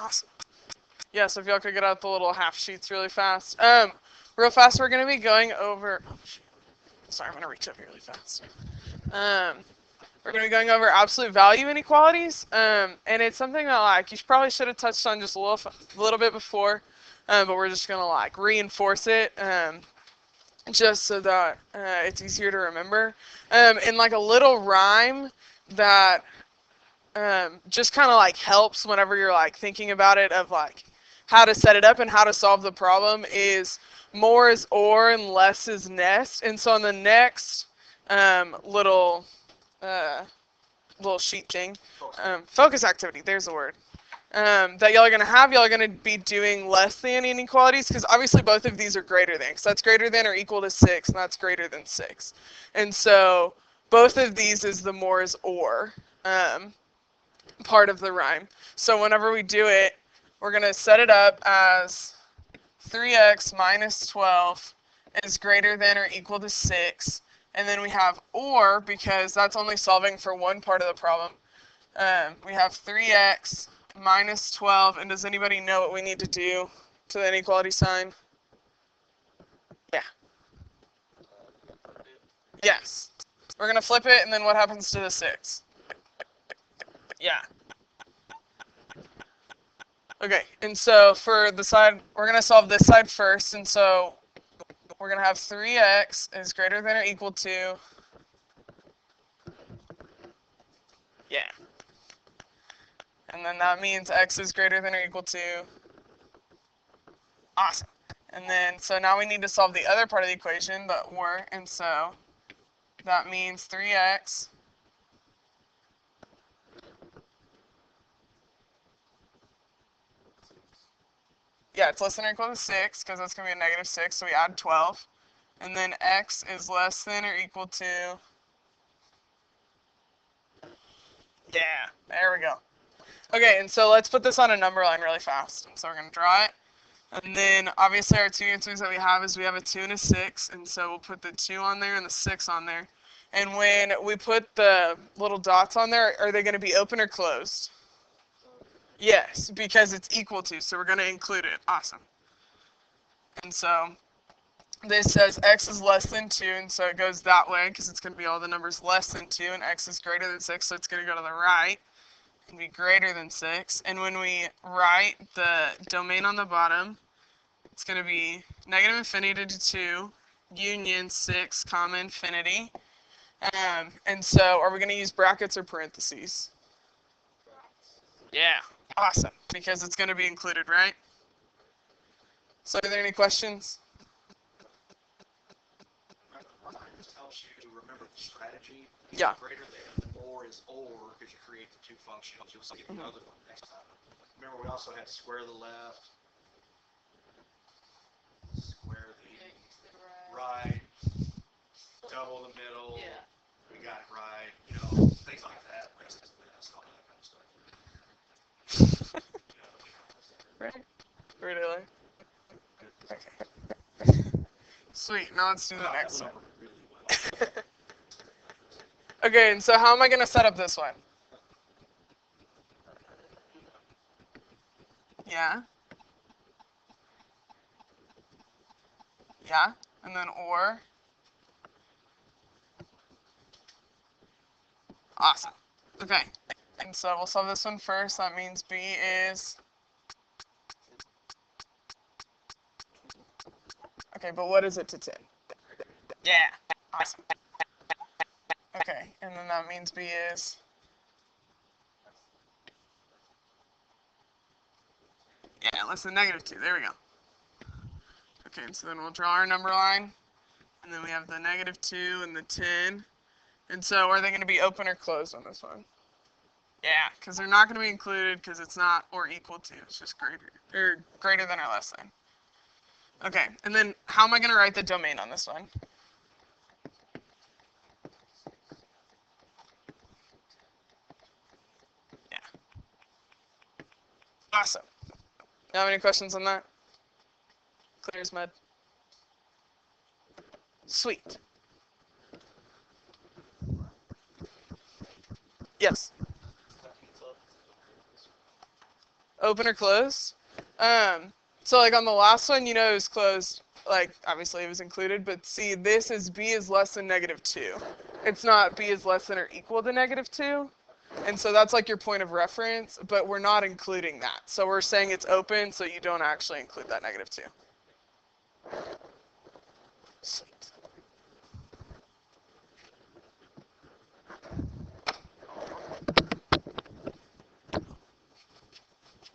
Awesome. Yeah, so if y'all could get out the little half sheets really fast. Real fast, we're going to be going over... Oh, shoot. Sorry, I'm going to reach up here really fast. We're going to be going over absolute value inequalities. And it's something that, you probably should have touched on just a little bit before. But we're just going to, reinforce it. Just so that it's easier to remember. In, a little rhyme that just kind of, helps whenever you're, thinking about it of, how to set it up and how to solve the problem is more is or and less is nest. And so on the next little sheet thing, focus activity, there's the word, that y'all are going to have, y'all are going to be doing less than inequalities because obviously both of these are greater than. So that's greater than or equal to 6 and that's greater than 6. And so both of these is the more is or part of the rhyme. So whenever we do it, we're going to set it up as 3x minus 12 is greater than or equal to 6. And then we have or, because that's only solving for one part of the problem. We have 3x minus 12. And does anybody know what we need to do to the inequality sign? Yeah. Yes. We're going to flip it, and then what happens to the 6? Yeah. Okay, and so for the side, we're going to solve this side first, and so we're going to have 3x is greater than or equal to, yeah. And then that means x is greater than or equal to, awesome. And then, so now we need to solve the other part of the equation, the or, and so that means 3x yeah, it's less than or equal to 6, because that's going to be a negative 6, so we add 12. And then x is less than or equal to, yeah, there we go. Okay, and so let's put this on a number line really fast. So we're going to draw it. And then, obviously, our two answers that we have is we have a 2 and a 6. And so we'll put the 2 on there and the 6 on there. And when we put the little dots on there, are they going to be open or closed? Yes, because it's equal to, so we're going to include it. Awesome. And so this says x is less than 2, and so it goes that way because it's going to be all the numbers less than 2, and x is greater than 6, so it's going to go to the right and be greater than 6. And when we write the domain on the bottom, it's going to be negative infinity to 2, union 6, comma infinity. And so are we going to use brackets or parentheses? Yeah, awesome, because it's going to be included, right? So are there any questions? Helps you to remember the strategy. Yeah. Greater than or is or because you create the two functions. You'll see the other one next time. Remember, we also had square the left, square the right, double the middle. Yeah. We got it right. Things like that. Rest is best. All that kind of stuff. Right. Really? Okay. Sweet. Now let's do the next one. Really well. Okay, and so how am I going to set up this one? Yeah. Yeah. And then or. Awesome. Okay. And so we'll solve this one first. That means b is... Okay, but what is it to 10? Yeah. Awesome. Okay, and then that means b is... Yeah, less than negative 2. There we go. Okay, and so then we'll draw our number line. And then we have the negative 2 and the 10. And so are they going to be open or closed on this one? Yeah, because they're not going to be included because it's not or equal to. It's just greater than or less than. Okay, and then how am I going to write the domain on this one? Yeah. Awesome. You have any questions on that? Clear as mud. Sweet. Yes. open or closed. So like on the last one, you know, it was closed. Like obviously it was included, but see, this is b is less than -2. It's not b is less than or equal to -2. And so that's like your point of reference, but we're not including that. So we're saying it's open, so you don't actually include that -2.